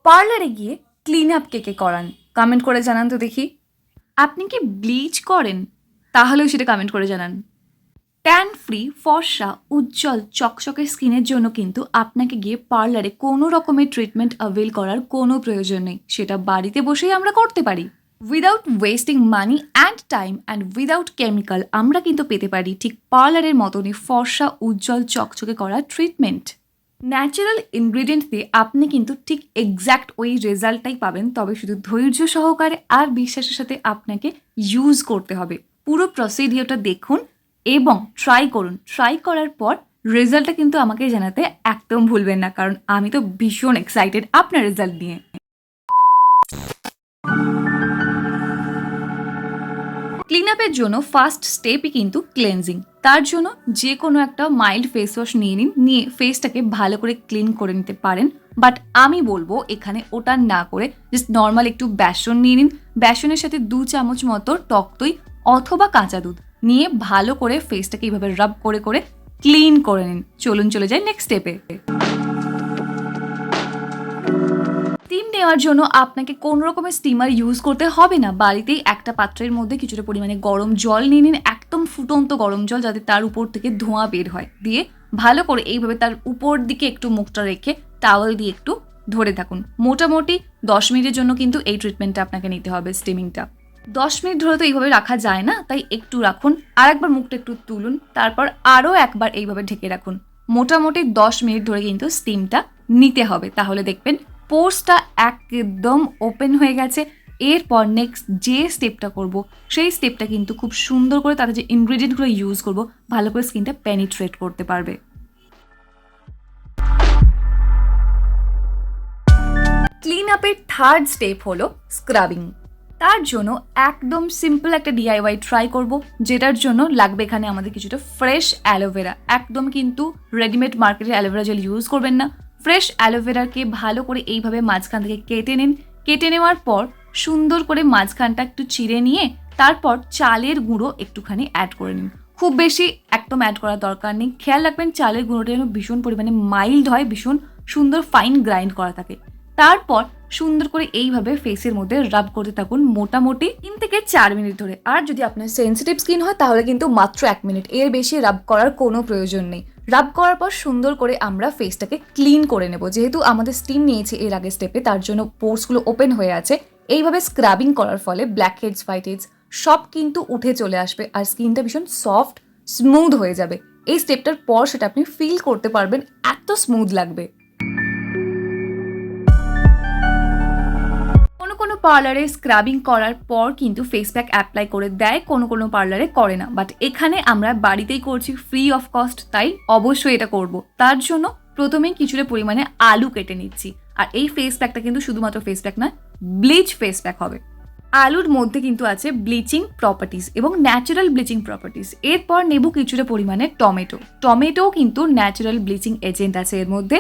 পার্লারে গিয়ে clean up কে কে করান কমেন্ট করে জানান তো দেখি। আপনি কি ব্লিচ করেন? তাহলেও সেটা কমেন্ট করে জানান। ট্যান ফ্রি ফর্সা উজ্জ্বল চকচকে স্কিনের জন্য কিন্তু আপনাকে গিয়ে পার্লারে কোনো রকমের ট্রিটমেন্ট অ্যাভেল করার কোনো প্রয়োজন নেই, সেটা বাড়িতে বসেই আমরা করতে পারি। Without wasting money and time and without chemical আমরা কিন্তু পেতে পারি ঠিক পার্লারের মতনই ফর্সা উজ্জ্বল চকচকে করা ট্রিটমেন্ট। ন্যাচারাল ইনগ্রিডিয়েন্ট দিয়ে আপনি কিন্তু ঠিক এক্স্যাক্ট ওই রেজাল্টটাই পাবেন, তবে শুধু ধৈর্য সহকারে আর বিশ্বাসের সাথে আপনাকে ইউজ করতে হবে। পুরো প্রসিডিওরটা দেখুন এবং ট্রাই করুন। ট্রাই করার পর রেজাল্টটা কিন্তু আমাকে জানাতে একদম ভুলবেন না, কারণ আমি তো ভীষণ এক্সাইটেড আপনার রেজাল্ট নিয়ে। ক্লিন আপের জন্য ফার্স্ট স্টেপই কিন্তু ক্লেনজিং। তার জন্য যে কোনো একটা মাইল্ড ফেস ওয়াশ নিয়ে নিন, নিয়ে ফেসটাকে ভালো করে ক্লিন করে নিতে পারেন। বাট আমি বলবো এখানে ওটা না করে জাস্ট নর্মাল একটু বেসন নিয়ে নিন। বেসনের সাথে 2 চামচ মতো টক দই অথবা কাঁচা দুধ নিয়ে ভালো করে ফেসটাকে এইভাবে রাব করে করে ক্লিন করে নিন। চলুন চলে যাই নেক্সট স্টেপে। স্টিম নেওয়ার জন্য আপনাকে কোনো রকমের স্টিমার ইউজ করতে হবে না। বাড়িতেই একটা পাত্রের মধ্যে কিছুটা পরিমাণে গরম জল নিয়ে নিন, একদম ফুটন্ত গরম জল, যাতে তার উপর থেকে ধোঁয়া বের হয়। দিয়ে ভালো করে এইভাবে তার উপর দিকে একটু মুখটা রেখে টাওয়েল দিয়ে একটু ধরে থাকুন। মোটামুটি 10 মিনিটের জন্য কিন্তু এই ট্রিটমেন্টটা আপনাকে নিতে হবে, স্টিমিংটা। 10 মিনিট ধরে তো এইভাবে রাখা যায় না, তাই একটু রাখুন। আর একবার মুখটা একটু তুলুন, তারপর আরও একবার এইভাবে ঢেকে রাখুন। মোটামুটি 10 মিনিট ধরে কিন্তু স্টিমটা নিতে হবে। তাহলে দেখবেন পোর্সটা একদম ওপেন হয়ে গেছে। এরপর নেক্সট যে স্টেপটা করব সেই স্টেপটা কিন্তু খুব সুন্দর করে তাদের যে ইনগ্রিডিয়েন্টগুলো ইউজ করব ভালো করে স্কিনটা পেনিট্রেট করতে পারবে। ক্লিন আপের থার্ড স্টেপ হলো স্ক্রাবিং। তার জন্য একদম সিম্পল একটা ডিআইওয়াই ট্রাই করব, যেটার জন্য লাগবে এখানে আমাদের কিছুটা ফ্রেশ অ্যালোভেরা। একদম কিন্তু রেডিমেড মার্কেটের অ্যালোভেরা জেল ইউজ করবেন না। ফ্রেশ অ্যালোভেরাকে ভালো করে এইভাবে মাঝখান থেকে কেটে নিন। কেটে নেওয়ার পর সুন্দর করে মাঝখানটা একটু চিড়ে নিয়ে তারপর চালের গুঁড়ো একটুখানি অ্যাড করে নিন। খুব বেশি একদম অ্যাড করার দরকার নেই। খেয়াল রাখবেন চালের গুঁড়োটা যেন ভীষণ পরিমাণে মাইল্ড হয়, ভীষণ সুন্দর ফাইন গ্রাইন্ড করা থাকে। তারপর সুন্দর করে এইভাবে ফেসের মধ্যে রাব করতে থাকুন মোটামুটি 3 থেকে 4 মিনিট ধরে। আর যদি আপনার সেন্সিটিভ স্কিন হয় তাহলে কিন্তু মাত্র 1 মিনিট, এর বেশি রাব করার কোনো প্রয়োজন নেই। রাব করার পর সুন্দর করে আমরা ফেসটাকে ক্লিন করে নেব। যেহেতু আমাদের স্টিম নিয়েছে এর আগে স্টেপে, তার জন্য পোর্সগুলো ওপেন হয়ে আছে। এইভাবে স্ক্রাবিং করার ফলে ব্ল্যাক হেডস হোয়াইট হেডস সব কিন্তু উঠে চলে আসবে আর স্কিনটা ভীষণ সফট স্মুথ হয়ে যাবে। এই স্টেপটার পর সেটা আপনি ফিল করতে পারবেন, এত স্মুথ লাগবে। কোনো পার্লারে স্ক্রাবিং করার পর কিন্তু ফেস প্যাক অ্যাপ্লাই করে দেয়, কোনো পার্লারে করে না। বাট এখানে আমরা বাড়িতেই করছি ফ্রি অফ কস্ট, তাই অবশ্যই এটা করব। তার জন্য প্রথমেই কিছুটা পরিমাণে আলু কেটে নিচ্ছি। আর এই ফেস প্যাকটা কিন্তু শুধুমাত্র ফেস প্যাক নয়, ব্লিচ ফেস প্যাক হবে। আলুর মধ্যে কিন্তু আছে ব্লিচিং প্রপার্টিস এবং ন্যাচারাল ব্লিচিং প্রপার্টিস। এরপর নেব কিছুটা পরিমাণে টমেটো কিন্তু ন্যাচারাল ব্লিচিং এজেন্ট আছে এর মধ্যে,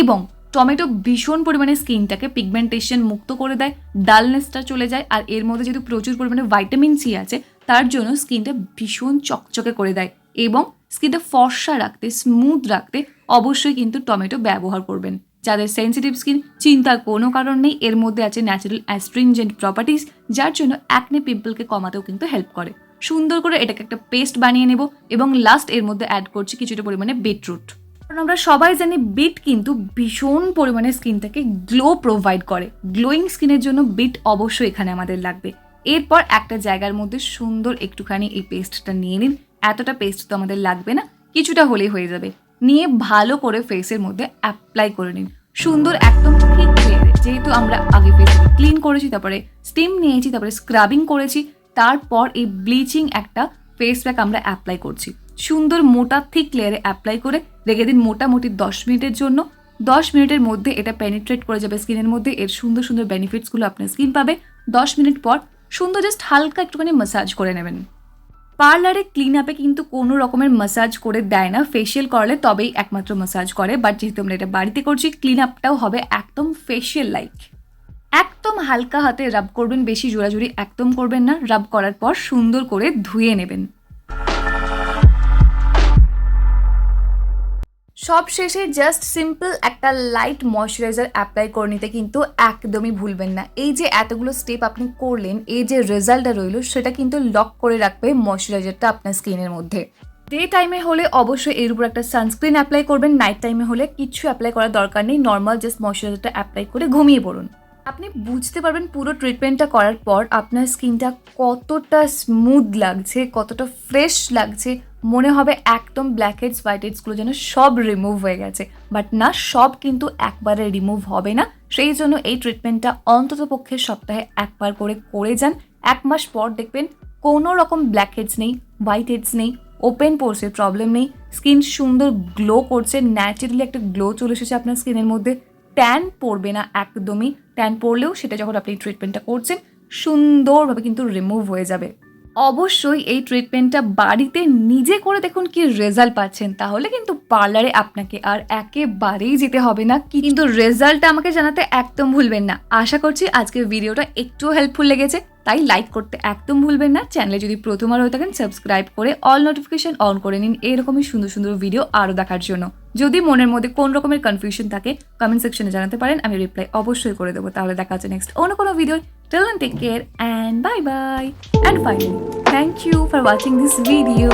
এবং টমেটো ভীষণ পরিমাণে স্কিনটাকে পিগমেন্টেশন মুক্ত করে দেয়, ডালনেসটা চলে যায়। আর এর মধ্যে যেহেতু প্রচুর পরিমাণে ভাইটামিন সি আছে, তার জন্য স্কিনটা ভীষণ চকচকে করে দেয় এবং স্কিনটা ফর্সা রাখতে স্মুথ রাখতে অবশ্যই কিন্তু টমেটো ব্যবহার করবেন। যাদের সেন্সিটিভ স্কিন চিন্তার কোনো কারণ নেই, এর মধ্যে আছে ন্যাচারাল অ্যাস্ট্রিনজেন্ট প্রপার্টিস, যার জন্য অ্যাকনে পিম্পলকে কমাতেও কিন্তু হেল্প করে। সুন্দর করে এটাকে একটা পেস্ট বানিয়ে নেব এবং লাস্ট এর মধ্যে অ্যাড করছি কিছুটা পরিমাণে বিটরুট। কারণ আমরা সবাই জানি বিট কিন্তু ভীষণ পরিমাণে স্কিনটাকে গ্লো প্রোভাইড করে। গ্লোয়িং স্কিনের জন্য বিট অবশ্যই এখানে আমাদের লাগবে। এরপর একটা জায়গার মধ্যে সুন্দর একটুখানি এই পেস্টটা নিয়ে নিন। এতটা পেস্ট তো আমাদের লাগবে না, কিছুটা হলেই হয়ে যাবে। নিয়ে ভালো করে ফেসের মধ্যে অ্যাপ্লাই করে নিন সুন্দর একদম ঠিক ক্লিয়ারে। যেহেতু আমরা আগে ফেসটাকে ক্লিন করেছি, তারপরে স্টিম নিয়েছি, তারপরে স্ক্রাবিং করেছি, তারপর এই ব্লিচিং একটা ফেস প্যাক আমরা অ্যাপ্লাই করছি। সুন্দর মোটা থিক লেয়ারে অ্যাপ্লাই করে রেখে দিন মোটামুটি 10 মিনিটের জন্য। 10 মিনিটের মধ্যে এটা পেনিট্রেট করে যাবে স্কিনের মধ্যে, এর সুন্দর সুন্দর বেনিফিটসগুলো আপনার স্কিন পাবে। 10 মিনিট পর সুন্দর জাস্ট হালকা একটুখানি ম্যাসাজ করে নেবেন। পার্লারে ক্লিন আপে কিন্তু কোনো রকমের ম্যাসাজ করে দেয় না, ফেশিয়াল করলে তবেই একমাত্র ম্যাসাজ করে। বাট যেহেতু আমরা এটা বাড়িতে করছি, ক্লিন আপটাও হবে একদম ফেশিয়াল লাইক। একদম হালকা হাতে রাব করবেন, বেশি জোরাজুরি একদম করবেন না। রাব করার পর সুন্দর করে ধুয়ে নেবেন। সব শেষে জাস্ট সিম্পল একটা লাইট ময়শ্চারাইজার অ্যাপ্লাই করে নিতে কিন্তু একদমই ভুলবেন না। এই যে এতগুলো স্টেপ আপনি করলেন, এই যে রেজাল্টটা রইল সেটা কিন্তু লক করে রাখবে ময়শ্চারাইজারটা আপনার স্কিনের মধ্যে। ডে টাইমে হলে অবশ্যই এর উপর একটা সানস্ক্রিন অ্যাপ্লাই করবেন, নাইট টাইমে হলে কিচ্ছু অ্যাপ্লাই করার দরকার নেই, নর্মাল জাস্ট ময়শ্চারাইজারটা অ্যাপ্লাই করে ঘুমিয়ে পড়ুন। আপনি বুঝতে পারবেন পুরো ট্রিটমেন্টটা করার পর আপনার স্কিনটা কতটা স্মুথ লাগছে, কতটা ফ্রেশ লাগছে, মনে হবে একদম ব্ল্যাক হেডস হোয়াইট হেডসগুলো যেন সব রিমুভ হয়ে গেছে। বাট না, সব কিন্তু একবারে রিমুভ হবে না, সেই জন্য এই ট্রিটমেন্টটা অন্তত পক্ষে সপ্তাহে একবার করে যান। 1 মাস পর দেখবেন কোনো রকম ব্ল্যাক হেডস নেই, হোয়াইট হেডস নেই, ওপেন পোরসের প্রবলেম নেই, স্কিন সুন্দর গ্লো করছে, ন্যাচারালি একটা গ্লো চলে এসেছে আপনার স্কিনের মধ্যে। ট্যান পড়বে না একদমই, ট্যান পড়লেও সেটা যখন আপনি ট্রিটমেন্টটা করছেন সুন্দরভাবে কিন্তু রিমুভ হয়ে যাবে। অবশ্যই এই ট্রিটমেন্টটা বাড়িতে নিজে করে দেখুন কি রেজাল্ট পাচ্ছেন, তাহলে কিন্তু পার্লারে আপনাকে আর একেবারেই যেতে হবে না। কিন্তু রেজাল্টটা আমাকে জানাতে একদম ভুলবেন না। আশা করছি আজকের ভিডিওটা একটু হেল্পফুল লেগেছে, তাই লাইক করতে একদম ভুলবেন না। চ্যানেলে যদি প্রথমবার হয়ে থাকেন সাবস্ক্রাইব করে অল নোটিফিকেশন অন করে নিন এরকমই সুন্দর সুন্দর ভিডিও আরও দেখার জন্য। যদি মনের মধ্যে কোন রকমের কনফিউশন থাকে কমেন্ট সেকশনে জানাতে পারেন, আমি রিপ্লাই অবশ্যই করে দেবো। তাহলে দেখা হচ্ছে নেক্সট অন্য কোনো video. Till then, take care and bye bye. And finally, thank you for watching this video.